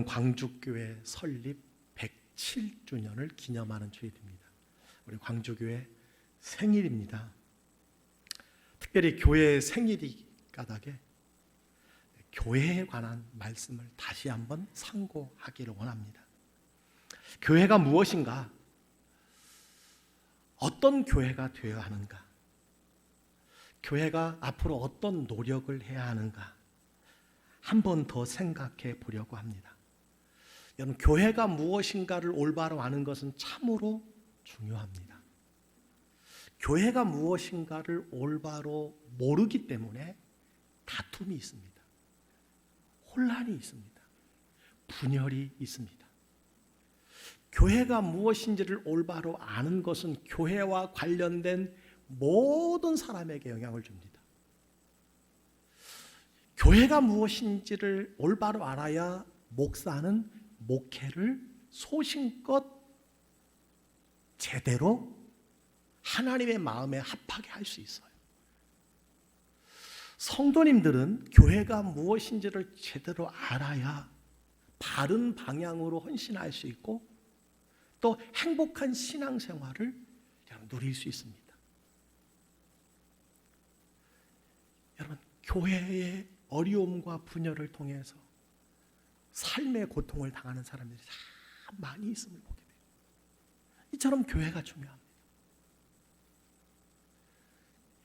광주교회 설립 107주년을 기념하는 주일입니다. 우리 광주교회 생일입니다. 특별히 교회의 생일이 까닭에 교회에 관한 말씀을 다시 한번 상고하기를 원합니다. 교회가 무엇인가? 어떤 교회가 되어야 하는가? 교회가 앞으로 어떤 노력을 해야 하는가? 한 번 더 생각해 보려고 합니다. 여러분, 교회가 무엇인가를 올바로 아는 것은 참으로 중요합니다. 교회가 무엇인가를 올바로 모르기 때문에 다툼이 있습니다. 혼란이 있습니다. 분열이 있습니다. 교회가 무엇인지를 올바로 아는 것은 교회와 관련된 모든 사람에게 영향을 줍니다. 교회가 무엇인지를 올바로 알아야 목사는 목회를 소신껏 제대로 하나님의 마음에 합하게 할 수 있어요. 성도님들은 교회가 무엇인지를 제대로 알아야 바른 방향으로 헌신할 수 있고 또 행복한 신앙생활을 누릴 수 있습니다. 여러분, 교회의 어려움과 분열을 통해서 삶의 고통을 당하는 사람들이 참 많이 있음을 보게 돼요. 이처럼 교회가 중요합니다.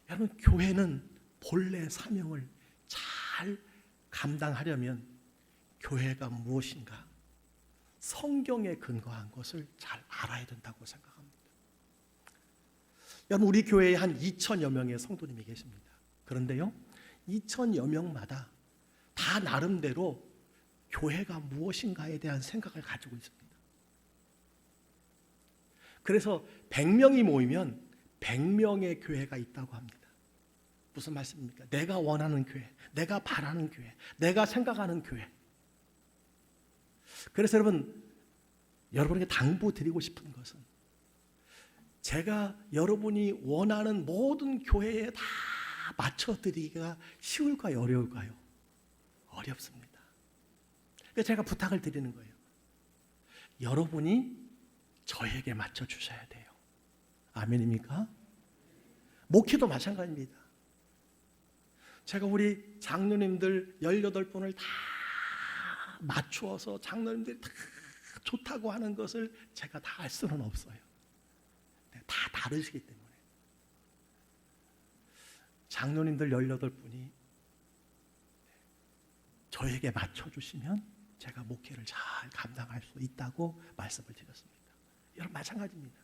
여러분, 교회는 본래 사명을 잘 감당하려면 교회가 무엇인가 성경에 근거한 것을 잘 알아야 된다고 생각합니다. 여러분, 우리 교회에 한 2,000여 명의 성도님이 계십니다. 그런데요, 2,000여 명마다 다 나름대로 교회가 무엇인가에 대한 생각을 가지고 있습니다. 그래서 100명이 모이면 100명의 교회가 있다고 합니다. 무슨 말씀입니까? 내가 원하는 교회, 내가 바라는 교회, 내가 생각하는 교회. 그래서 여러분에게 당부드리고 싶은 것은 제가 여러분이 원하는 모든 교회에 다 맞춰드리기가 쉬울까요? 어려울까요? 어렵습니다. 그래서 제가 부탁을 드리는 거예요. 여러분이 저에게 맞춰주셔야 돼요. 아멘입니까? 목회도 마찬가지입니다. 제가 우리 장로님들 18분을 다 맞추어서 장로님들이 다 좋다고 하는 것을 제가 다 알 수는 없어요. 다 다르시기 때문에. 장로님들 18분이 저에게 맞춰주시면 제가 목회를 잘 감당할 수 있다고 말씀을 드렸습니다. 여러분, 마찬가지입니다.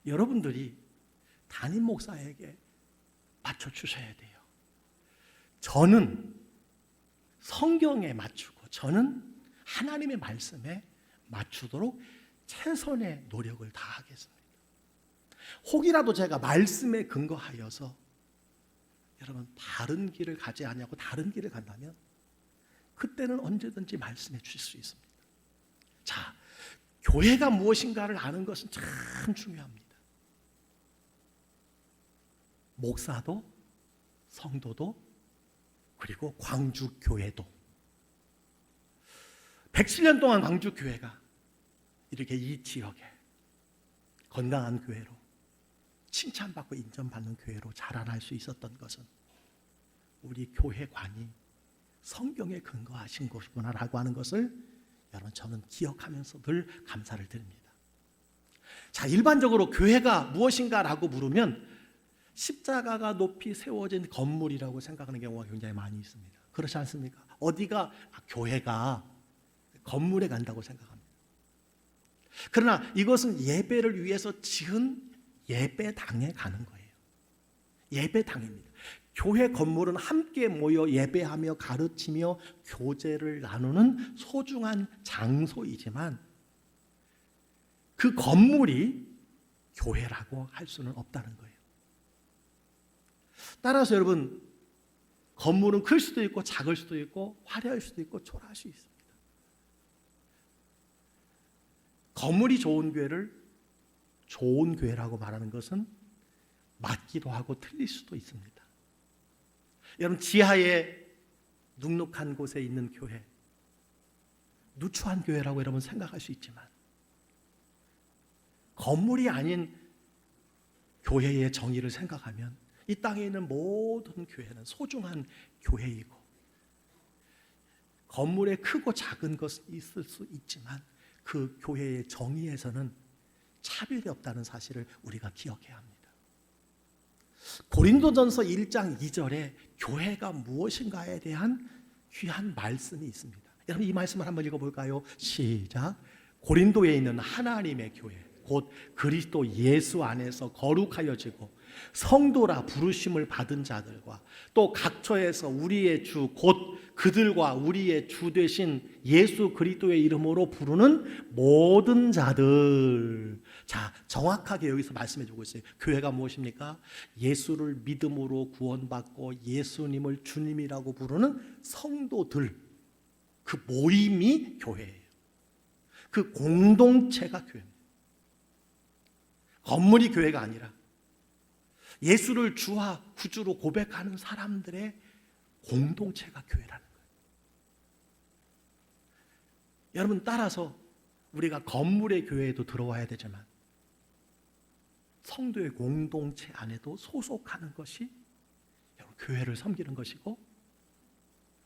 여러분들이 담임 목사에게 맞춰주셔야 돼요. 저는 성경에 맞추고 저는 하나님의 말씀에 맞추도록 최선의 노력을 다하겠습니다. 혹이라도 제가 말씀에 근거하여서 여러분 다른 길을 가지 않냐고 다른 길을 간다면 그때는 언제든지 말씀해 주실 수 있습니다. 자, 교회가 무엇인가를 아는 것은 참 중요합니다. 목사도 성도도 그리고 광주교회도 107년 동안 광주교회가 이렇게 이 지역에 건강한 교회로 칭찬받고 인정받는 교회로 자라날 수 있었던 것은 우리 교회관이 성경에 근거하신 것이구나라고 하는 것을 여러분 저는 기억하면서 늘 감사를 드립니다. 자, 일반적으로 교회가 무엇인가라고 물으면 십자가가 높이 세워진 건물이라고 생각하는 경우가 굉장히 많이 있습니다. 그렇지 않습니까? 어디가 교회가 건물에 간다고 생각합니다. 그러나 이것은 예배를 위해서 지은 예배당에 가는 거예요. 예배당입니다. 교회 건물은 함께 모여 예배하며 가르치며 교제를 나누는 소중한 장소이지만 그 건물이 교회라고 할 수는 없다는 거예요. 따라서 여러분, 건물은 클 수도 있고 작을 수도 있고 화려할 수도 있고 초라할 수 있습니다. 건물이 좋은 교회를 좋은 교회라고 말하는 것은 맞기도 하고 틀릴 수도 있습니다. 여러분, 지하에 눅눅한 곳에 있는 교회, 누추한 교회라고 여러분 생각할 수 있지만 건물이 아닌 교회의 정의를 생각하면 이 땅에 있는 모든 교회는 소중한 교회이고 건물에 크고 작은 것이 있을 수 있지만 그 교회의 정의에서는 차별이 없다는 사실을 우리가 기억해야 합니다. 고린도전서 1장 2절에 교회가 무엇인가에 대한 귀한 말씀이 있습니다. 여러분 이 말씀을 한번 읽어볼까요? 시작. 고린도에 있는 하나님의 교회 곧 그리스도 예수 안에서 거룩하여지고 성도라 부르심을 받은 자들과 또 각처에서 우리의 주 곧 그들과 우리의 주 되신 예수 그리스도의 이름으로 부르는 모든 자들. 자, 정확하게 여기서 말씀해 주고 있어요. 교회가 무엇입니까? 예수를 믿음으로 구원받고 예수님을 주님이라고 부르는 성도들, 그 모임이 교회예요. 그 공동체가 교회입니다. 건물이 교회가 아니라 예수를 주와 구주로 고백하는 사람들의 공동체가 교회라는 거예요. 여러분 따라서 우리가 건물의 교회에도 들어와야 되지만 성도의 공동체 안에도 소속하는 것이 교회를 섬기는 것이고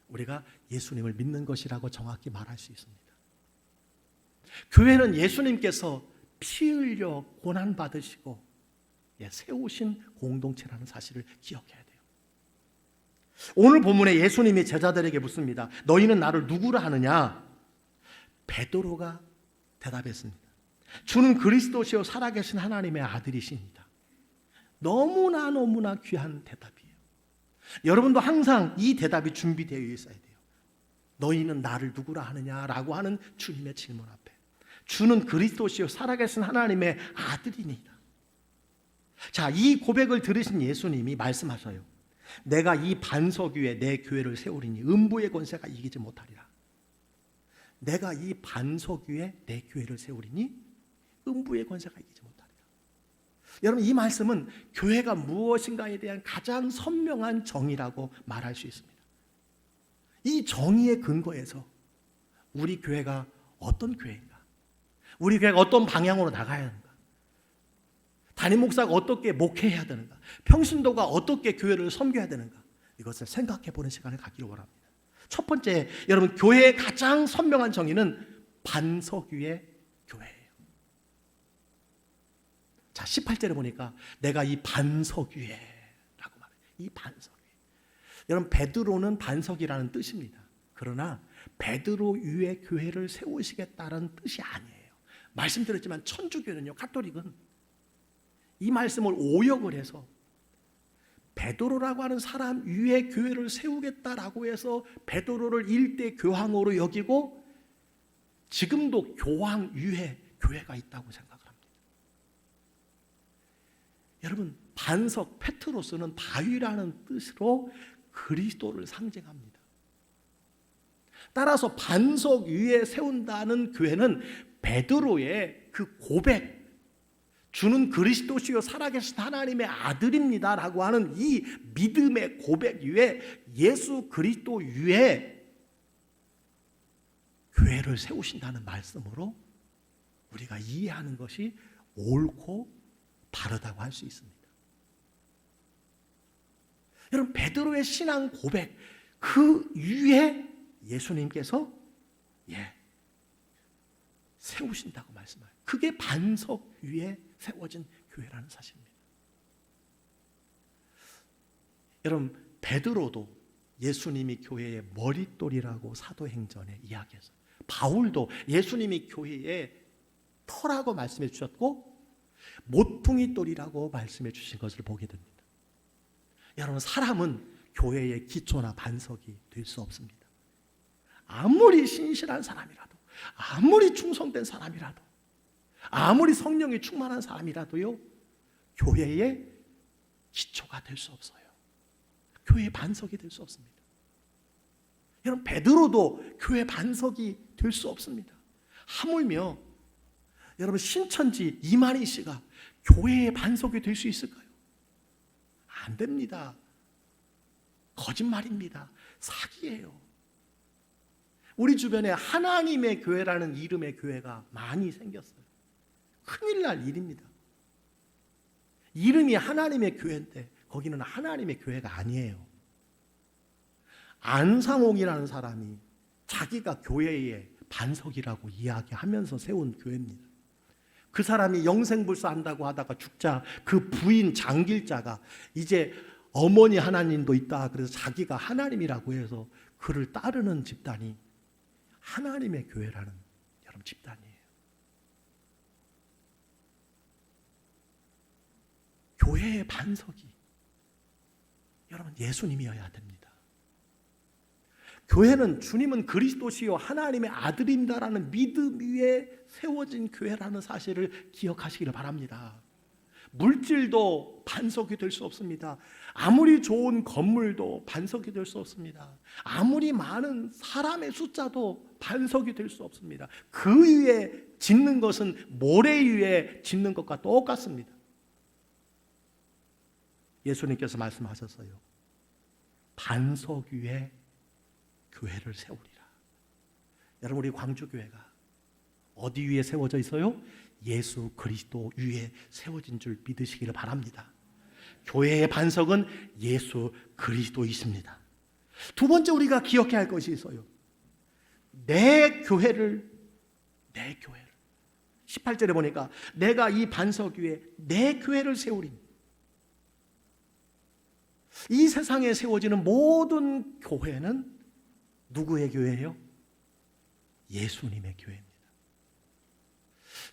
우리가 예수님을 믿는 것이라고 정확히 말할 수 있습니다. 교회는 예수님께서 피 흘려 고난받으시고 세우신 공동체라는 사실을 기억해야 돼요. 오늘 본문에 예수님이 제자들에게 묻습니다. 너희는 나를 누구라 하느냐? 베드로가 대답했습니다. 주는 그리스도시요 살아계신 하나님의 아들이십니다. 너무나 귀한 대답이에요. 여러분도 항상 이 대답이 준비되어 있어야 돼요. 너희는 나를 누구라 하느냐라고 하는 주님의 질문 앞에 주는 그리스도시요 살아계신 하나님의 아들이니다. 자, 이 고백을 들으신 예수님이 말씀하셔요. 내가 이 반석 위에 내 교회를 세우리니 음부의 권세가 이기지 못하리라. 내가 이 반석 위에 내 교회를 세우리니 음부의 권세가 이기지 못하리라. 여러분 이 말씀은 교회가 무엇인가에 대한 가장 선명한 정의라고 말할 수 있습니다. 이 정의의 근거에서 우리 교회가 어떤 교회인가? 우리 교회가 어떤 방향으로 나가야 하는가? 담임 목사가 어떻게 목회해야 되는가? 평신도가 어떻게 교회를 섬겨야 되는가? 이것을 생각해 보는 시간을 갖기를 원합니다. 첫 번째, 여러분 교회의 가장 선명한 정의는 반석 위의 교회예요. 자, 18절에 보니까 내가 이 반석 위에 라고 말해요. 이 반석 위에. 여러분 베드로는 반석이라는 뜻입니다. 그러나 베드로 위에 교회를 세우시겠다는 뜻이 아니에요. 말씀드렸지만 천주교는요, 가톨릭은 이 말씀을 오역을 해서 베드로라고 하는 사람 위에 교회를 세우겠다라고 해서 베드로를 일대 교황으로 여기고 지금도 교황 위에 교회가 있다고 생각을 합니다. 여러분 반석 페트로스는 바위라는 뜻으로 그리스도를 상징합니다. 따라서 반석 위에 세운다는 교회는 베드로의 그 고백, 주는 그리스도시요 살아계신 하나님의 아들입니다 라고 하는 이 믿음의 고백 위에 예수 그리스도 위에 교회를 세우신다는 말씀으로 우리가 이해하는 것이 옳고 바르다고 할 수 있습니다. 여러분 베드로의 신앙 고백 그 위에 예수님께서 세우신다고 말씀해요. 그게 반석 위에 세워진 교회라는 사실입니다. 여러분 베드로도 예수님이 교회의 머릿돌이라고 사도행전에 이야기했어요. 바울도 예수님이 교회의 터라고 말씀해 주셨고 모퉁이 돌이라고 말씀해 주신 것을 보게 됩니다. 여러분 사람은 교회의 기초나 반석이 될 수 없습니다. 아무리 신실한 사람이라도 아무리 충성된 사람이라도 아무리 성령이 충만한 사람이라도요 교회의 기초가 될 수 없어요. 교회의 반석이 될 수 없습니다. 여러분 베드로도 교회 반석이 될 수 없습니다. 하물며 여러분 신천지 이만희 씨가 교회의 반석이 될 수 있을까요? 안 됩니다. 거짓말입니다. 사기예요. 우리 주변에 하나님의 교회라는 이름의 교회가 많이 생겼어요. 큰일 날 일입니다. 이름이 하나님의 교회인데 거기는 하나님의 교회가 아니에요. 안상홍이라는 사람이 자기가 교회의 반석이라고 이야기하면서 세운 교회입니다. 그 사람이 영생불사한다고 하다가 죽자 그 부인 장길자가 이제 어머니 하나님도 있다 그래서 자기가 하나님이라고 해서 그를 따르는 집단이 하나님의 교회라는 여러분 집단이에요. 교회의 반석이 여러분 예수님이어야 됩니다. 교회는 주님은 그리스도시요 하나님의 아들입니다라는 믿음 위에 세워진 교회라는 사실을 기억하시기를 바랍니다. 물질도 반석이 될 수 없습니다. 아무리 좋은 건물도 반석이 될 수 없습니다. 아무리 많은 사람의 숫자도 반석이 될 수 없습니다. 그 위에 짓는 것은 모래 위에 짓는 것과 똑같습니다. 예수님께서 말씀하셨어요. 반석 위에 교회를 세우리라. 여러분 우리 광주교회가 어디 위에 세워져 있어요? 예수 그리스도 위에 세워진 줄 믿으시기를 바랍니다. 교회의 반석은 예수 그리스도이십니다. 두 번째 우리가 기억해야 할 것이 있어요. 내 교회를 18절에 보니까 내가 이 반석 위에 내 교회를 세우리니 이 세상에 세워지는 모든 교회는 누구의 교회예요? 예수님의 교회입니다.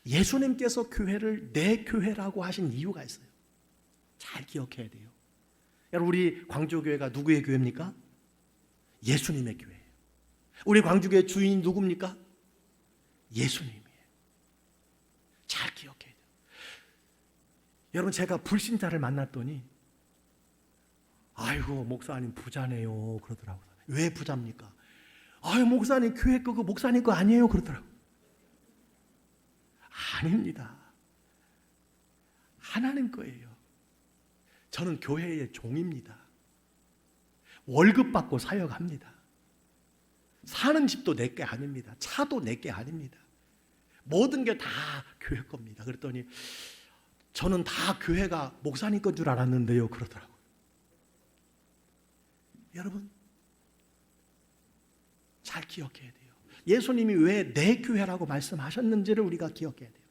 예수님께서 교회를 내 교회라고 하신 이유가 있어요. 잘 기억해야 돼요. 여러분 우리 광주교회가 누구의 교회입니까? 예수님의 교회예요. 우리 광주교회 주인이 누굽니까? 예수님이에요. 잘 기억해야 돼요. 여러분 제가 불신자를 만났더니 아이고 목사님 부자네요 그러더라고요. 왜 부자입니까? 아유 목사님 교회 거 그 목사님 거 아니에요 그러더라고요. 아닙니다. 하나님 거예요. 저는 교회의 종입니다. 월급 받고 사역합니다. 사는 집도 내게 아닙니다. 차도 내게 아닙니다. 모든 게 다 교회 겁니다. 그랬더니 저는 다 교회가 목사님 건 줄 알았는데요 그러더라고요. 여러분 잘 기억해야 돼요. 예수님이 왜 내 교회라고 말씀하셨는지를 우리가 기억해야 돼요.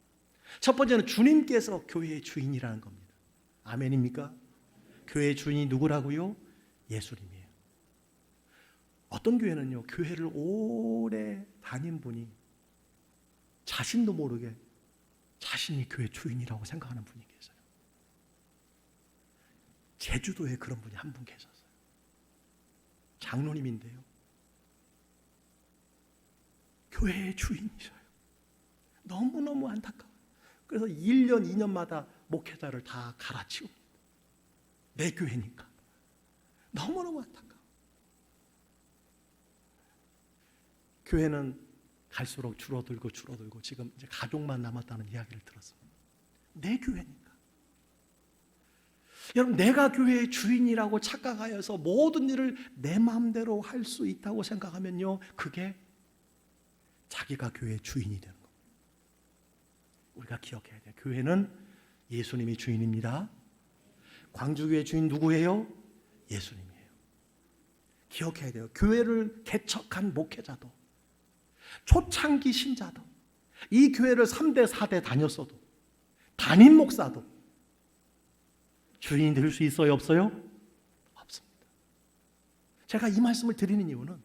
첫 번째는 주님께서 교회의 주인이라는 겁니다. 아멘입니까? 교회의 주인이 누구라고요? 예수님이에요. 어떤 교회는요, 교회를 오래 다닌 분이 자신도 모르게 자신이 교회 주인이라고 생각하는 분이 계세요. 제주도에 그런 분이 한 분 계셨어요. 장로님인데요. 교회의 주인이셔요. 너무너무 안타까워요. 그래서 1년, 2년마다 목회자를 다 갈아치웁니다. 내 교회니까. 너무너무 안타까워. 교회는 갈수록 줄어들고 지금 이제 가족만 남았다는 이야기를 들었습니다. 내 교회니까. 여러분 내가 교회의 주인이라고 착각하여서 모든 일을 내 마음대로 할 수 있다고 생각하면요, 그게 자기가 교회의 주인이 되는 겁니다. 우리가 기억해야 돼요. 교회는 예수님이 주인입니다. 광주교회 주인 누구예요? 예수님이에요. 기억해야 돼요. 교회를 개척한 목회자도, 초창기 신자도, 이 교회를 3대 4대 다녔어도, 담임 목사도 주인이 될 수 있어요? 없어요? 없습니다. 제가 이 말씀을 드리는 이유는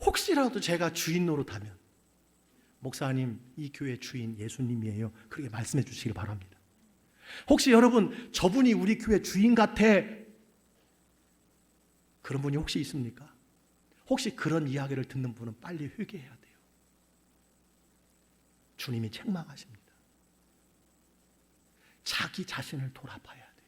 혹시라도 제가 주인 노릇하면 목사님 이 교회 주인 예수님이에요, 그렇게 말씀해 주시길 바랍니다. 혹시 여러분 저분이 우리 교회 주인 같아, 그런 분이 혹시 있습니까? 혹시 그런 이야기를 듣는 분은 빨리 회개해야 돼요. 주님이 책망하십니다. 자기 자신을 돌아봐야 돼요.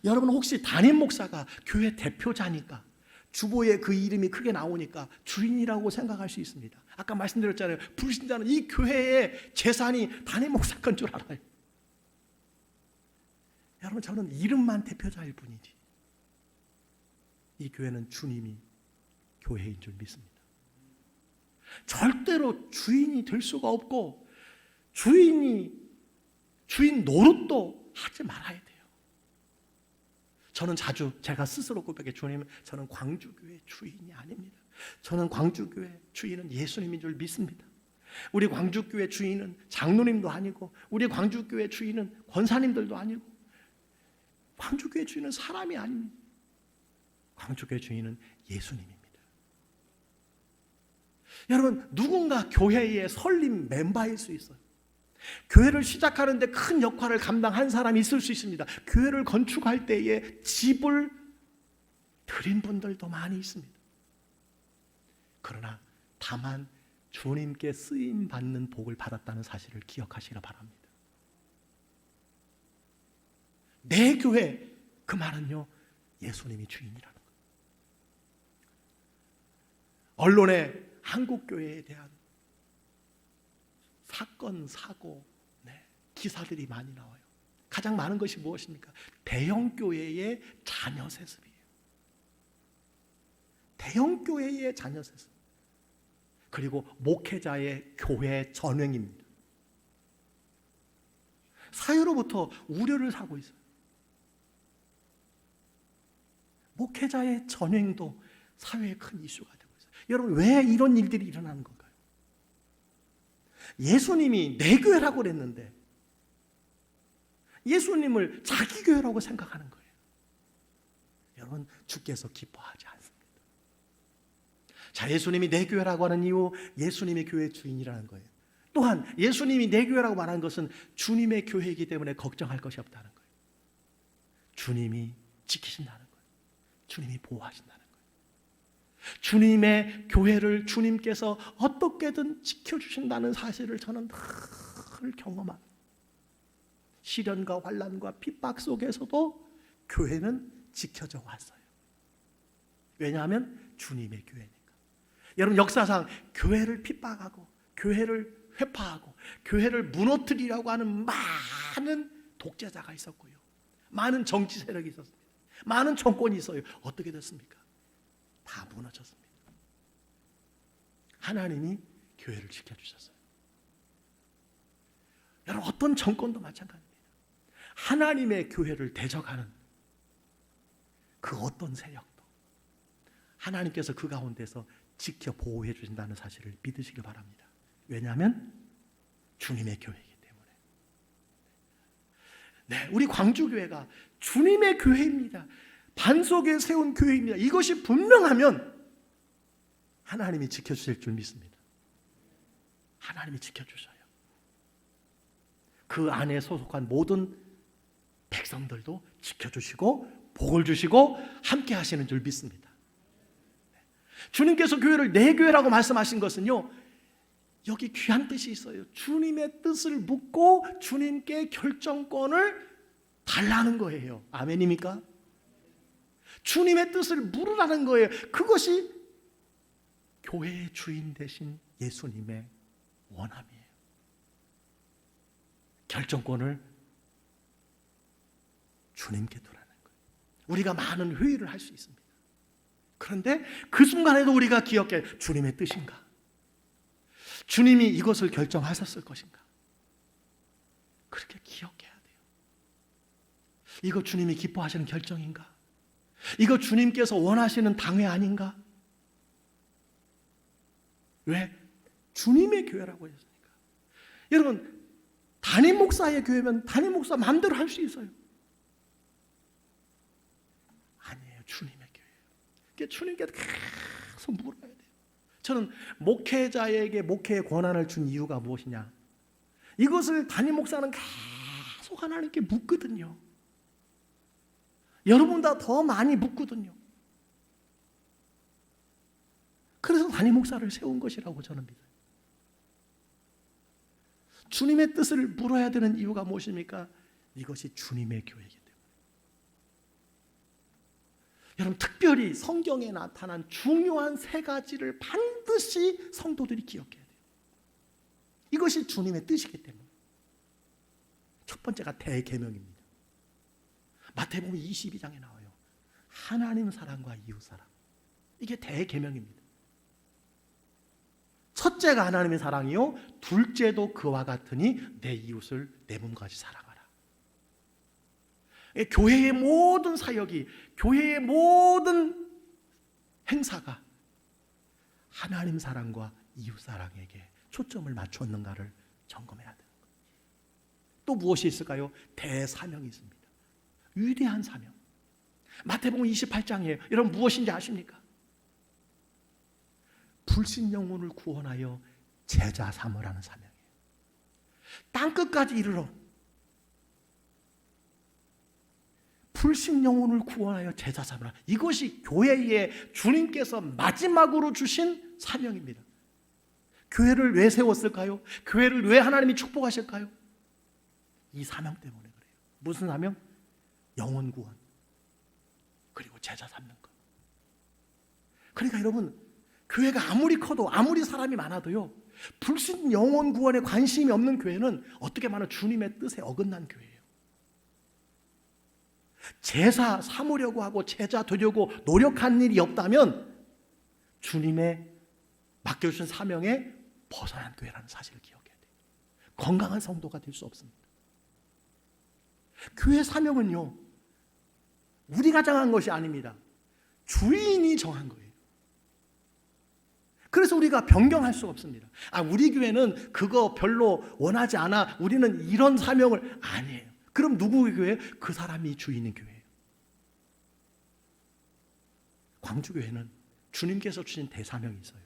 여러분 혹시 담임 목사가 교회 대표자니까, 주보에 그 이름이 크게 나오니까 주인이라고 생각할 수 있습니다. 아까 말씀드렸잖아요. 불신자는 이 교회의 재산이 담임 목사 건 줄 알아요. 여러분 저는 이름만 대표자일 뿐이지 이 교회는 주님이 교회인 줄 믿습니다. 절대로 주인이 될 수가 없고 주인 노릇도 하지 말아야 돼요. 저는 자주 제가 스스로 고백해, 주님, 저는 광주교회 주인이 아닙니다. 저는 광주교회 주인은 예수님인 줄 믿습니다. 우리 광주교회 주인은 장로님도 아니고, 우리 광주교회 주인은 권사님들도 아니고, 광주교회 주인은 사람이 아닙니다. 광주교회 주인은 예수님입니다. 여러분, 누군가 교회의 설립 멤버일 수 있어요. 교회를 시작하는데 큰 역할을 감당한 사람이 있을 수 있습니다. 교회를 건축할 때에 집을 드린 분들도 많이 있습니다. 그러나 다만 주님께 쓰임 받는 복을 받았다는 사실을 기억하시기 바랍니다. 내 교회, 그 말은요, 예수님이 주인이라는 거예요. 언론에 한국교회에 대한 사건, 사고, 기사들이 많이 나와요. 가장 많은 것이 무엇입니까? 대형교회의 자녀 세습이에요. 대형교회의 자녀 세습. 그리고 목회자의 교회 전횡입니다. 사회로부터 우려를 사고 있어요. 목회자의 전횡도 사회에 큰 이슈가 되고 있어요. 여러분, 왜 이런 일들이 일어나는 건가요? 예수님이 내 교회라고 그랬는데 예수님을 자기 교회라고 생각하는 거예요. 여러분, 주께서 기뻐하지 않습니다. 자, 예수님이 내 교회라고 하는 이유, 예수님이 교회 주인이라는 거예요. 또한 예수님이 내 교회라고 말한 것은 주님의 교회이기 때문에 걱정할 것이 없다는 거예요. 주님이 지키신다는 거예요. 주님이 보호하신다는 거예요. 주님의 교회를 주님께서 어떻게든 지켜주신다는 사실을 저는 늘 경험합니다. 시련과 환난과 핍박 속에서도 교회는 지켜져 왔어요. 왜냐하면 주님의 교회니까. 여러분, 역사상 교회를 핍박하고 교회를 회파하고 교회를 무너뜨리려고 하는 많은 독재자가 있었고요, 많은 정치 세력이 있었습니다. 많은 정권이 있어요. 어떻게 됐습니까? 다 무너졌습니다. 하나님이 교회를 지켜주셨어요. 여러분, 어떤 정권도 마찬가지입니다. 하나님의 교회를 대적하는 그 어떤 세력도 하나님께서 그 가운데서 지켜 보호해 주신다는 사실을 믿으시길 바랍니다. 왜냐하면 주님의 교회이기 때문에. 네, 우리 광주교회가 주님의 교회입니다. 반석에 세운 교회입니다. 이것이 분명하면 하나님이 지켜주실 줄 믿습니다. 하나님이 지켜주셔요. 그 안에 소속한 모든 백성들도 지켜주시고 복을 주시고 함께 하시는 줄 믿습니다. 주님께서 교회를 내 교회라고 말씀하신 것은요, 여기 귀한 뜻이 있어요. 주님의 뜻을 묻고 주님께 결정권을 달라는 거예요. 아멘입니까? 주님의 뜻을 물으라는 거예요. 그것이 교회의 주인 되신 예수님의 원함이에요. 결정권을 주님께 두라는 거예요. 우리가 많은 회의를 할 수 있습니다. 그런데 그 순간에도 우리가 기억해, 주님의 뜻인가? 주님이 이것을 결정하셨을 것인가? 그렇게 기억해야 돼요. 이거 주님이 기뻐하시는 결정인가? 이거 주님께서 원하시는 당회 아닌가? 왜? 주님의 교회라고 했으니까. 여러분, 담임 목사의 교회면 담임 목사 마음대로 할 수 있어요. 아니에요. 주님의 교회예요. 그러니까 주님께 계속 물어야 돼요. 저는 목회자에게 목회의 권한을 준 이유가 무엇이냐? 이것을 담임 목사는 계속 하나님께 묻거든요. 여러분보다 더 많이 묻거든요. 그래서 담임 목사를 세운 것이라고 저는 믿어요. 주님의 뜻을 물어야 되는 이유가 무엇입니까? 이것이 주님의 교회이기 때문에. 여러분, 특별히 성경에 나타난 중요한 세 가지를 반드시 성도들이 기억해야 돼요. 이것이 주님의 뜻이기 때문에. 첫 번째가 대계명입니다. 마태복음 22장에 나와요. 하나님 사랑과 이웃 사랑. 이게 대계명입니다. 첫째가 하나님의 사랑이요, 둘째도 그와 같으니 내 이웃을 내 몸같이 사랑하라. 교회의 모든 사역이, 교회의 모든 행사가 하나님 사랑과 이웃 사랑에게 초점을 맞췄는가를 점검해야 되는 거예요. 또 무엇이 있을까요? 대사명이 있습니다. 위대한 사명. 마태복음 28장이에요. 여러분 무엇인지 아십니까? 불신 영혼을 구원하여 제자 삼으라는 사명이에요. 땅끝까지 이르러 불신 영혼을 구원하여 제자 삼으라. 이것이 교회에 주님께서 마지막으로 주신 사명입니다. 교회를 왜 세웠을까요? 교회를 왜 하나님이 축복하실까요? 이 사명 때문에 그래요. 무슨 사명? 영혼 구원, 그리고 제자 삼는 것. 그러니까 여러분, 교회가 아무리 커도, 아무리 사람이 많아도요, 불신 영혼 구원에 관심이 없는 교회는 어떻게 말하면 주님의 뜻에 어긋난 교회예요. 제사 삼으려고 하고 제자 되려고 노력한 일이 없다면 주님의 맡겨주신 사명에 벗어난 교회라는 사실을 기억해야 돼요. 건강한 성도가 될 수 없습니다. 교회 사명은요, 우리가 정한 것이 아닙니다. 주인이 정한 거예요. 그래서 우리가 변경할 수가 없습니다. 우리 교회는 그거 별로 원하지 않아, 우리는 이런 사명을, 아니에요. 그럼 누구의 교회? 그 사람이 주인인 교회예요. 광주교회는 주님께서 주신 대사명이 있어요.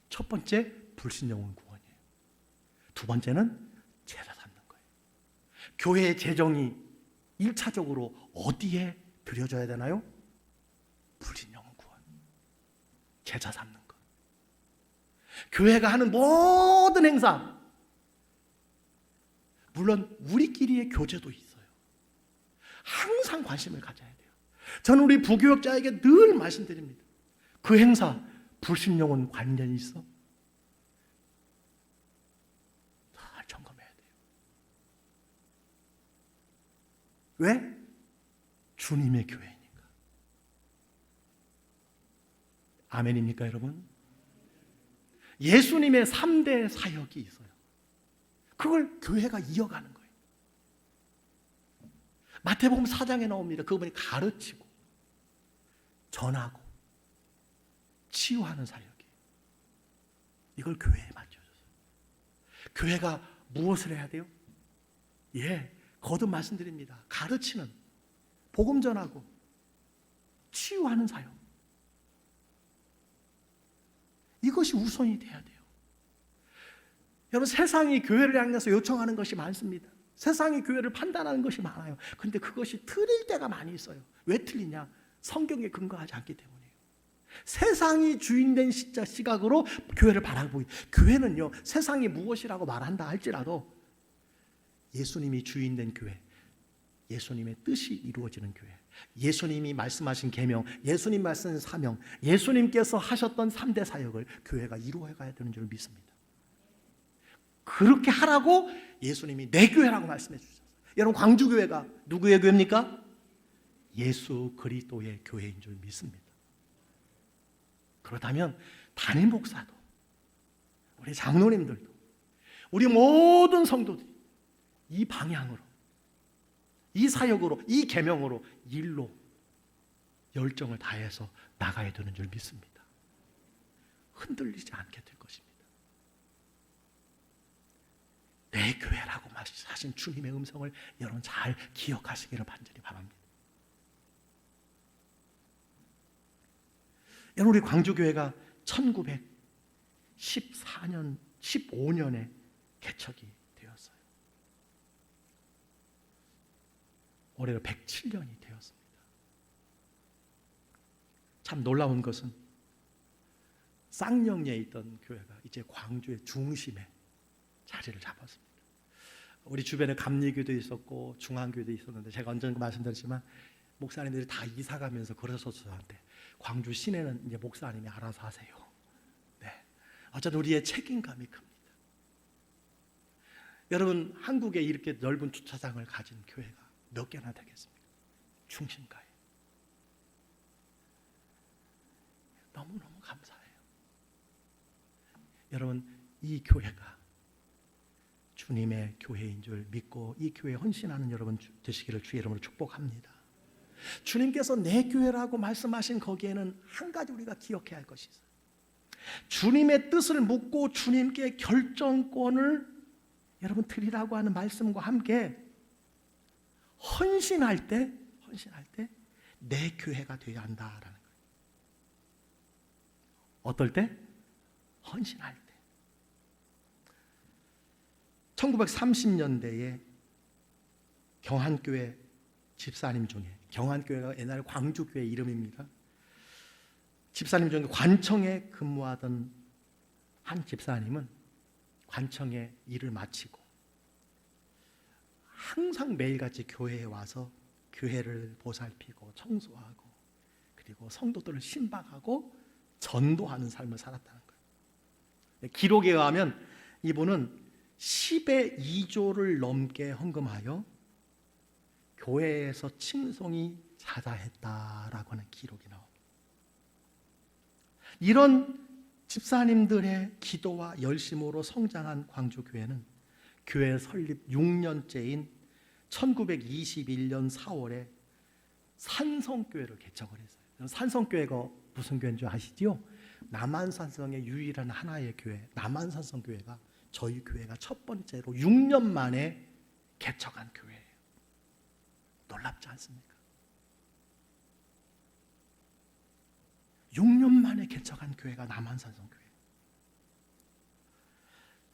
첫 번째, 불신영혼 구원이에요. 두 번째는 제자 삼는 거예요. 교회의 재정이 1차적으로 어디에 들여져야 되나요? 불신영혼 구원, 제자 삼는 것. 교회가 하는 모든 행사, 물론 우리끼리의 교제도 있어요. 항상 관심을 가져야 돼요. 저는 우리 부교역자에게 늘 말씀드립니다. 그 행사 불신영혼 관련이 있어? 잘 점검해야 돼요. 왜? 주님의 교회니까. 아멘입니까 여러분? 예수님의 3대 사역이 있어요. 그걸 교회가 이어가는 거예요. 마태복음 4장에 나옵니다. 그분이 가르치고 전하고 치유하는 사역이에요. 이걸 교회에 맡겨줬어요. 교회가 무엇을 해야 돼요? 거듭 말씀드립니다. 가르치는, 복음 전하고 치유하는 사역, 이것이 우선이 돼야 돼요. 여러분, 세상이 교회를 향해서 요청하는 것이 많습니다. 세상이 교회를 판단하는 것이 많아요. 그런데 그것이 틀릴 때가 많이 있어요. 왜 틀리냐? 성경에 근거하지 않기 때문이에요. 세상이 주인된 시각으로 교회를 바라보기. 교회는요, 세상이 무엇이라고 말한다 할지라도 예수님이 주인된 교회, 예수님의 뜻이 이루어지는 교회, 예수님이 말씀하신 계명, 예수님 말씀하신 사명, 예수님께서 하셨던 3대 사역을 교회가 이루어가야 되는 줄 믿습니다. 그렇게 하라고 예수님이 내 교회라고 말씀해 주셨어요. 여러분, 광주교회가 누구의 교회입니까? 예수 그리스도의 교회인 줄 믿습니다. 그렇다면 담임 목사도, 우리 장로님들도, 우리 모든 성도들이 이 방향으로, 이 사역으로, 이 계명으로, 일로 열정을 다해서 나가야 되는 줄 믿습니다. 흔들리지 않게 될 것입니다. 내 교회라고 하신 주님의 음성을 여러분 잘 기억하시기를 간절히 바랍니다. 여러분, 우리 광주교회가 1914년, 15년에 개척이 되었어요. 올해로 107년이 되었습니다. 참 놀라운 것은 쌍용리에 있던 교회가 이제 광주의 중심에 자리를 잡았습니다. 우리 주변에 감리교도 있었고 중앙교도 있었는데, 제가 언젠가 말씀드렸지만 목사님들이 다 이사가면서 그래서 저한테 광주 시내는 이제 목사님이 알아서 하세요. 어쨌든 우리의 책임감이 큽니다. 여러분, 한국에 이렇게 넓은 주차장을 가진 교회가 몇 개나 되겠습니까? 중심가에. 너무너무 감사해요. 여러분, 이 교회가 주님의 교회인 줄 믿고 이 교회에 헌신하는 여러분 되시기를 주의 이름으로 축복합니다. 주님께서 내 교회라고 말씀하신 거기에는 한 가지 우리가 기억해야 할 것이 있어요. 주님의 뜻을 묻고 주님께 결정권을 여러분 드리라고 하는 말씀과 함께 헌신할 때 내 교회가 되어야 한다라는 거예요. 어떨 때? 헌신할 때. 1930년대에 경한교회 집사님 중에, 경한교회가 옛날 광주교회 이름입니다. 집사님 중에 관청에 근무하던 한 집사님은 관청에 일을 마치고 항상 매일같이 교회에 와서 교회를 보살피고 청소하고 그리고 성도들을 신방하고 전도하는 삶을 살았다는 거예요. 기록에 의하면 이분은 10의 2조를 넘게 헌금하여 교회에서 칭송이 자자했다라고 하는 기록이 나옵니다. 이런 집사님들의 기도와 열심으로 성장한 광주교회는 교회 설립 6년째인 1921년 4월에 산성교회를 개척을 했어요. 산성교회가 무슨 교회인 줄 아시죠? 남한산성의 유일한 하나의 교회, 남한산성교회가 저희 교회가 첫 번째로 6년 만에 개척한 교회예요. 놀랍지 않습니까? 6년 만에 개척한 교회가 남한산성교회.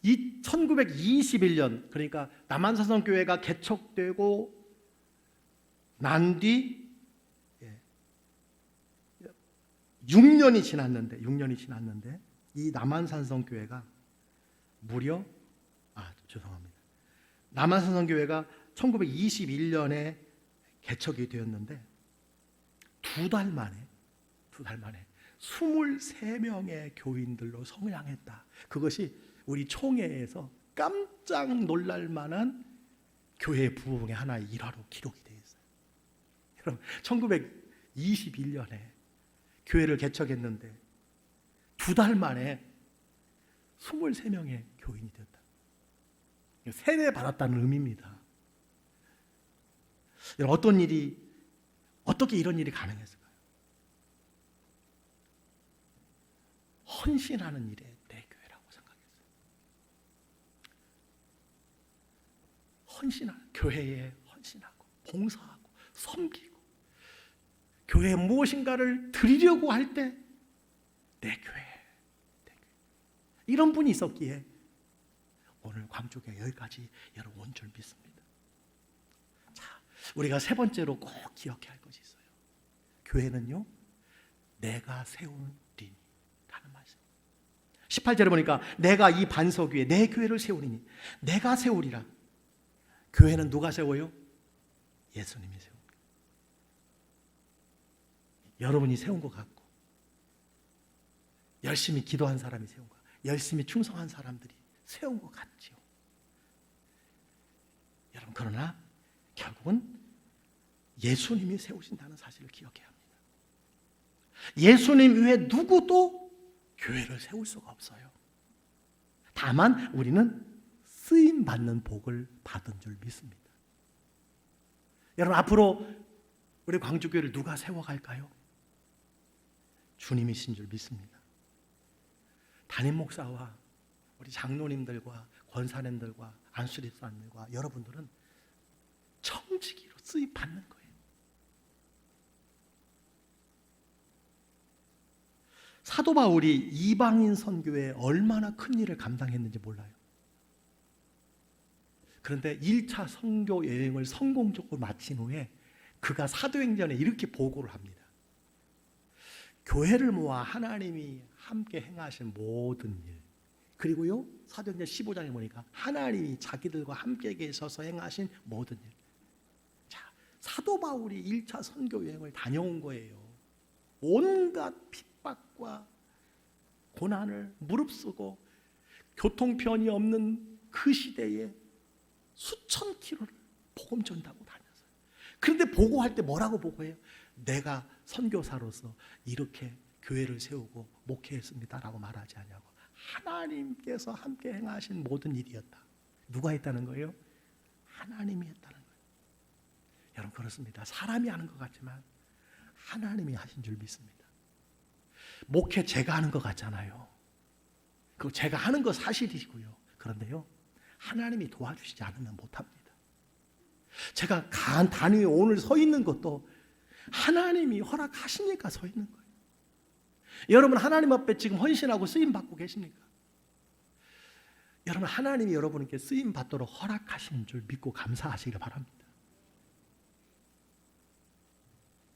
이 1921년, 그러니까 남한산성교회가 개척되고 난 뒤 6년이 지났는데 이 남한산성교회가 무려 남한산성교회가 1921년에 개척이 되었는데 두 달 만에 23명의 교인들로 성장했다. 그것이 우리 총회에서 깜짝 놀랄 만한 교회 부흥의 하나의 일화로 기록이 되어 있어요. 여러분, 1921년에 교회를 개척했는데 두 달 만에 23명의 교인이 되었다. 세례 받았다는 의미입니다. 어떻게 이런 일이 가능했을까요? 헌신하는 일에 내 교회라고 생각했어요. 교회에 헌신하고 봉사하고 섬기고 교회에 무엇인가를 드리려고 할 때 내 교회. 이런 분이 있었기에 오늘 광주교회 여기까지 여러분 온 줄 믿습니다. 자, 우리가 세 번째로 꼭 기억해야 할 것이 있어요. 교회는요, 내가 세운 린이라는 말씀. 18절에 보니까 내가 이 반석 위에 내 교회를 세우리니, 내가 세우리라. 교회는 누가 세워요? 예수님이 세웁니다. 여러분이 세운 것 같고 열심히 기도한 사람이 세운 것, 열심히 충성한 사람들이 세운 것 같지요. 여러분, 그러나 결국은 예수님이 세우신다는 사실을 기억해야 합니다. 예수님 외에 누구도 교회를 세울 수가 없어요. 다만 우리는 쓰임 받는 복을 받은 줄 믿습니다. 여러분, 앞으로 우리 광주교회를 누가 세워갈까요? 주님이신 줄 믿습니다. 담임 목사와 우리 장로님들과 권사님들과 안수집사님들과 여러분들은 청지기로 쓰임 받는 거예요. 사도 바울이 이방인 선교에 얼마나 큰 일을 감당했는지 몰라요. 그런데 1차 선교 여행을 성공적으로 마친 후에 그가 사도행전에 이렇게 보고를 합니다. 교회를 모아 하나님이 함께 행하신 모든 일, 그리고요 사도행전 15장에 보니까 하나님이 자기들과 함께 계셔서 행하신 모든 일. 자, 사도 바울이 1차 선교 여행을 다녀온 거예요. 온갖 핍박과 고난을 무릅쓰고 교통편이 없는 그 시대에 수천 킬로를 복음 전다고 다녔어요. 그런데 보고할 때 뭐라고 보고해요? 내가 선교사로서 이렇게 교회를 세우고 목회했습니다라고 말하지 않냐고. 하나님께서 함께 행하신 모든 일이었다. 누가 했다는 거예요? 하나님이 했다는 거예요. 여러분 그렇습니다. 사람이 하는 것 같지만 하나님이 하신 줄 믿습니다. 목회 제가 하는 것 같잖아요. 그 제가 하는 거 사실이고요. 그런데요, 하나님이 도와주시지 않으면 못합니다. 제가 간단히 오늘 서 있는 것도 하나님이 허락하시니까 서 있는 거예요. 여러분 하나님 앞에 지금 헌신하고 쓰임 받고 계십니까? 여러분 하나님이 여러분께 쓰임 받도록 허락하시는 줄 믿고 감사하시길 바랍니다.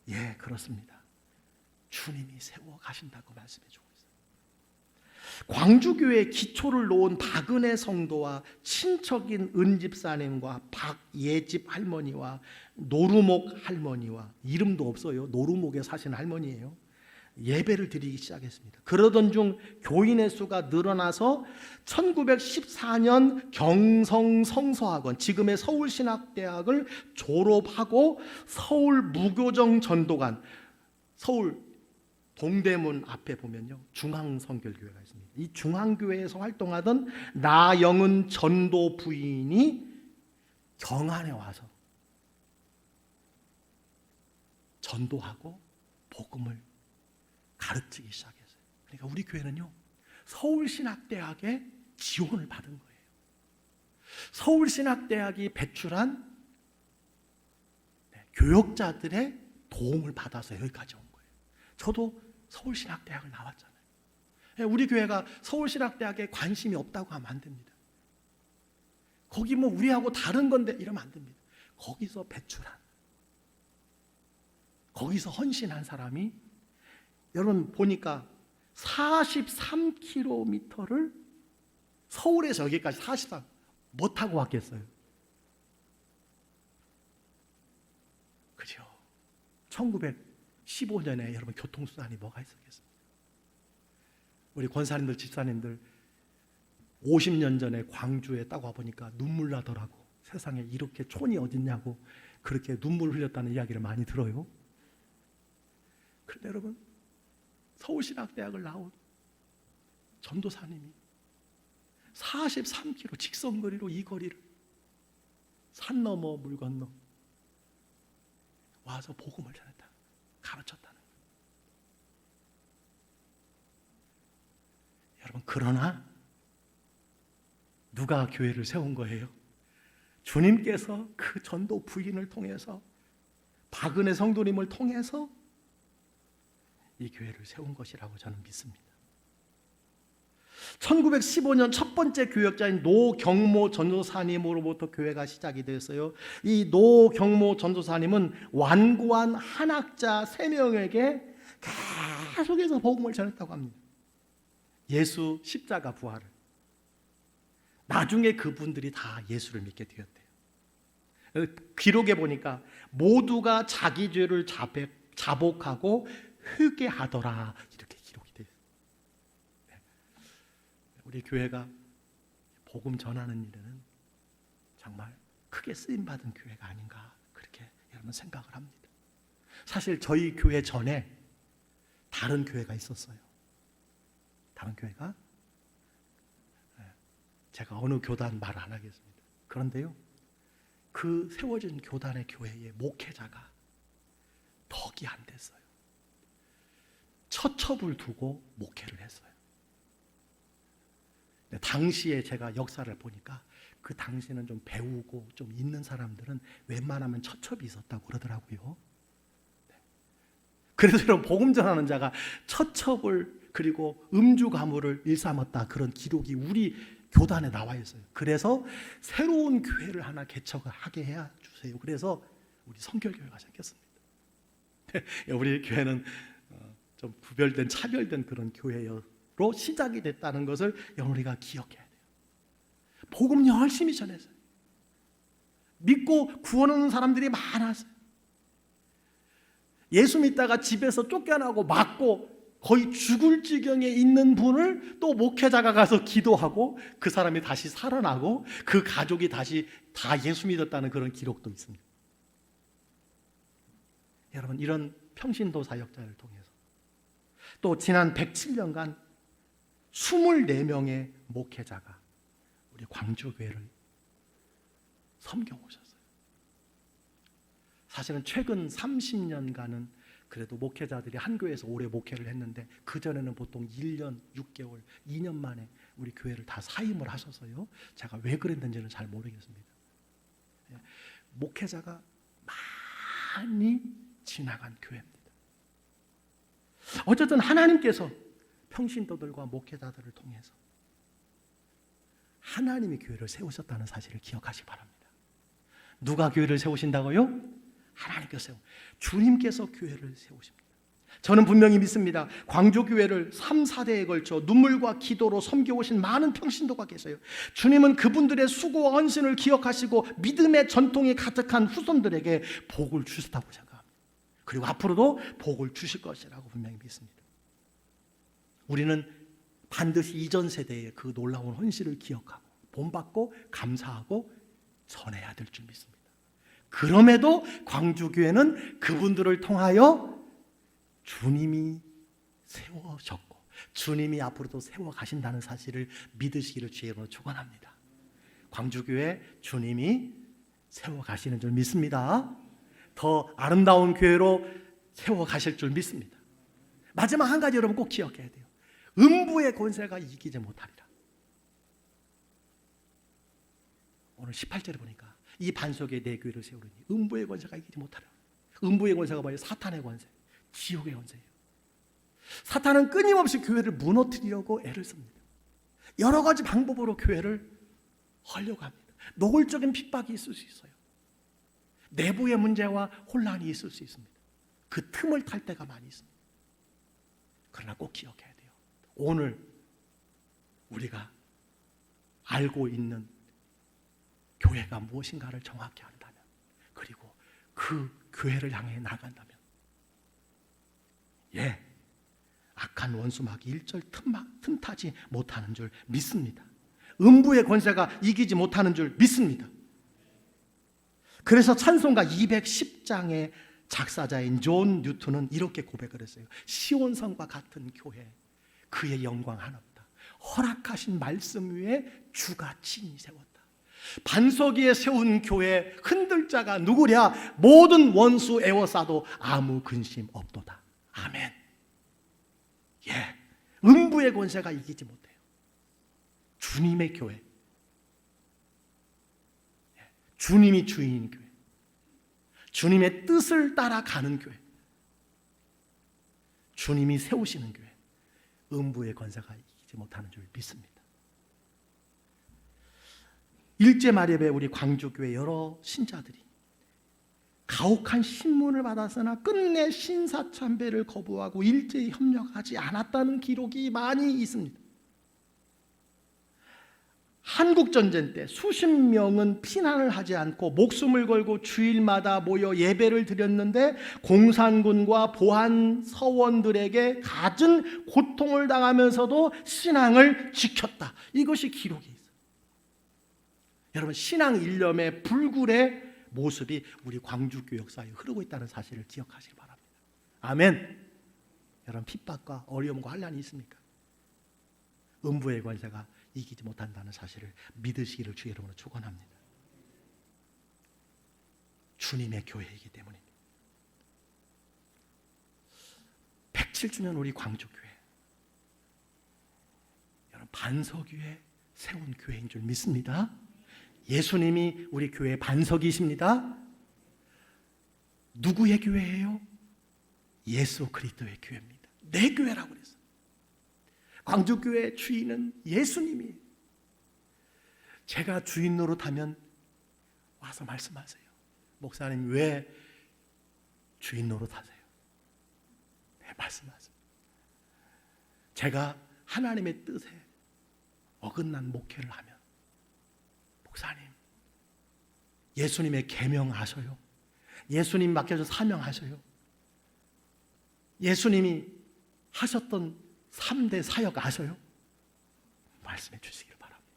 예, 그렇습니다. 주님이 세워 가신다고 말씀해 주고 있어요. 광주교회 기초를 놓은 박은혜 성도와 친척인 은집사님과 박예집 할머니와 노루목 할머니와, 이름도 없어요. 노루목에 사시는 할머니예요. 예배를 드리기 시작했습니다. 그러던 중 교인의 수가 늘어나서 1914년 경성성서학원, 지금의 서울신학대학을 졸업하고 서울 무교정 전도관, 서울 동대문 앞에 보면요, 중앙성결교회가 있습니다. 이 중앙교회에서 활동하던 나영은 전도 부인이 경안에 와서 전도하고 복음을 가르치기 시작했어요. 그러니까 우리 교회는요, 서울신학대학의 지원을 받은 거예요. 서울신학대학이 배출한 교역자들의 도움을 받아서 여기까지 온 거예요. 저도 서울신학대학을 나왔잖아요. 우리 교회가 서울신학대학에 관심이 없다고 하면 안 됩니다. 거기 뭐 우리하고 다른 건데 이러면 안 됩니다. 거기서 배출한, 거기서 헌신한 사람이, 여러분 보니까 43km를 서울에서 여기까지 43, 뭐 타고 왔겠어요? 그죠? 1915년에 여러분 교통수단이 뭐가 있었겠습니까? 우리 권사님들, 집사님들 50년 전에 광주에 딱 와보니까 눈물 나더라고. 세상에 이렇게 촌이 어딨냐고 그렇게 눈물 흘렸다는 이야기를 많이 들어요. 그런데 여러분, 서울신학대학을 나온 전도사님이 43km 직선거리로 이 거리를 산 넘어 물 건너 와서 복음을 전했다, 가르쳤다는 거예요. 여러분, 그러나 누가 교회를 세운 거예요? 주님께서 그 전도 부인을 통해서, 박은혜 성도님을 통해서 이 교회를 세운 것이라고 저는 믿습니다. 1915년 첫 번째 교역자인 노경모 전도사님으로부터 교회가 시작이 되었어요. 이 노경모 전도사님은 완고한 한학자 3명에게 계속해서 복음을 전했다고 합니다. 예수 십자가 부활을. 나중에 그분들이 다 예수를 믿게 되었대요. 기록에 보니까 모두가 자기 죄를 자복하고 회개하더라, 이렇게 기록이 되어 있어요. 우리 교회가 복음 전하는 일에는 정말 크게 쓰임받은 교회가 아닌가, 그렇게 여러분 생각을 합니다. 사실 저희 교회 전에 다른 교회가 있었어요. 다른 교회가, 제가 어느 교단 말 안 하겠습니다. 그런데요, 그 세워진 교단의 교회의 목회자가 덕이 안 됐어요. 처첩을 두고 목회를 했어요. 당시에 제가 역사를 보니까 그 당시에는 좀 배우고 좀 있는 사람들은 웬만하면 처첩이 있었다고 그러더라고요. 그래서 여러분, 복음 전하는 자가 처첩을 그리고 음주 가무를 일삼았다, 그런 기록이 우리 교단에 나와 있어요. 그래서 새로운 교회를 하나 개척을 하게 해야 주세요. 그래서 우리 성결교회가 생겼습니다. 우리 교회는 좀 구별된, 차별된 그런 교회로 시작이 됐다는 것을 우리가 기억해야 돼요. 복음 열심히 전했어요. 믿고 구원하는 사람들이 많았어요. 예수 믿다가 집에서 쫓겨나고 맞고 거의 죽을 지경에 있는 분을 또 목회자가 가서 기도하고 그 사람이 다시 살아나고 그 가족이 다시 다 예수 믿었다는 그런 기록도 있습니다. 여러분, 이런 평신도 사역자를 통해서 또 지난 107년간 24명의 목회자가 우리 광주교회를 섬겨오셨어요. 사실은 최근 30년간은 그래도 목회자들이 한 교회에서 오래 목회를 했는데, 그전에는 보통 1년 6개월, 2년 만에 우리 교회를 다 사임을 하셔서요, 제가 왜 그랬는지는 잘 모르겠습니다. 목회자가 많이 지나간 교회입니다. 어쨌든 하나님께서 평신도들과 목회자들을 통해서 하나님이 교회를 세우셨다는 사실을 기억하시기 바랍니다. 누가 교회를 세우신다고요? 하나님께서 주님께서 교회를 세우십니다. 저는 분명히 믿습니다. 광주교회를 3, 4대에 걸쳐 눈물과 기도로 섬겨오신 많은 평신도가 계세요. 주님은 그분들의 수고와 헌신을 기억하시고 믿음의 전통이 가득한 후손들에게 복을 주셨다고 생각합니다. 그리고 앞으로도 복을 주실 것이라고 분명히 믿습니다. 우리는 반드시 이전 세대의 그 놀라운 헌신을 기억하고 본받고 감사하고 전해야 될 줄 믿습니다. 그럼에도 광주교회는 그분들을 통하여 주님이 세워졌고 주님이 앞으로도 세워가신다는 사실을 믿으시기를 주의로 축원합니다. 광주교회 주님이 세워가시는 줄 믿습니다. 더 아름다운 교회로 세워가실 줄 믿습니다. 마지막 한 가지 여러분 꼭 기억해야 돼요. 음부의 권세가 이기지 못하리라. 오늘 18절에 보니까 이 반석에 내 교회를 세우리니 음부의 권세가 이기지 못하리라. 음부의 권세가 뭐예요? 사탄의 권세, 지옥의 권세예요. 사탄은 끊임없이 교회를 무너뜨리려고 애를 씁니다. 여러 가지 방법으로 교회를 하려고 합니다. 노골적인 핍박이 있을 수 있어요. 내부의 문제와 혼란이 있을 수 있습니다. 그 틈을 탈 때가 많이 있습니다. 그러나 꼭 기억해야 돼요. 오늘 우리가 알고 있는 교회가 무엇인가를 정확히 안다면, 그리고 그 교회를 향해 나간다면, 악한 원수막이 일절 틈타지 못하는 줄 믿습니다. 음부의 권세가 이기지 못하는 줄 믿습니다. 그래서 찬송가 210장의 작사자인 존 뉴턴은 이렇게 고백을 했어요. 시온성과 같은 교회, 그의 영광 하나보다 허락하신 말씀 위에 주가 친히 세웠다. 반석 위에 세운 교회 흔들 자가 누구랴? 모든 원수 애워싸도 아무 근심 없도다. 아멘. 음부의 권세가 이기지 못해요. 주님의 교회, 주님이 주인인 교회, 주님의 뜻을 따라가는 교회, 주님이 세우시는 교회, 음부의 권세가 이기지 못하는 줄 믿습니다. 일제 말엽에 우리 광주교회 여러 신자들이 가혹한 신문을 받았으나 끝내 신사참배를 거부하고 일제에 협력하지 않았다는 기록이 많이 있습니다. 한국전쟁 때 수십 명은 피난을 하지 않고 목숨을 걸고 주일마다 모여 예배를 드렸는데 공산군과 보안 서원들에게 갖은 고통을 당하면서도 신앙을 지켰다. 이것이 기록이 있어요. 여러분, 신앙 일념의 불굴의 모습이 우리 광주교회 역사에 흐르고 있다는 사실을 기억하시기 바랍니다. 아멘. 여러분, 핍박과 어려움과 환난이 있습니까? 음부의 권세가 이기지 못한다는 사실을 믿으시기를 주의 이름으로 축원합니다. 주님의 교회이기 때문입니다. 107주년 우리 광주교회, 여러분 반석 위에 세운 교회인 줄 믿습니다. 예수님이 우리 교회의 반석이십니다. 누구의 교회예요? 예수 그리스도의 교회입니다. 내 교회라고 그랬어요. 광주교회 주인은 예수님이에요. 제가 주인 노릇하면 와서 말씀하세요. 목사님 왜 주인 노릇하세요? 네, 말씀하세요. 제가 하나님의 뜻에 어긋난 목회를 하면, 목사님 예수님의 계명 아셔요? 예수님 맡겨준 사명 아셔요? 예수님이 하셨던 3대 사역 아셔요? 말씀해 주시기를 바랍니다.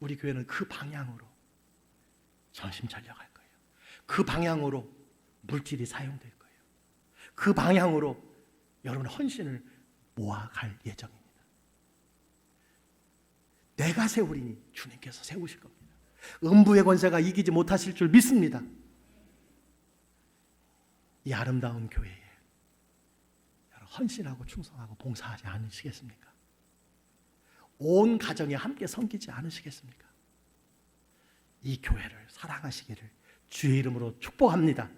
우리 교회는 그 방향으로 전심전력할 거예요. 그 방향으로 물질이 사용될 거예요. 그 방향으로 여러분의 헌신을 모아갈 예정입니다. 내가 세우리니 주님께서 세우실 겁니다. 음부의 권세가 이기지 못하실 줄 믿습니다. 이 아름다운 교회에 헌신하고 충성하고 봉사하지 않으시겠습니까? 온 가정에 함께 섬기지 않으시겠습니까? 이 교회를 사랑하시기를 주의 이름으로 축복합니다.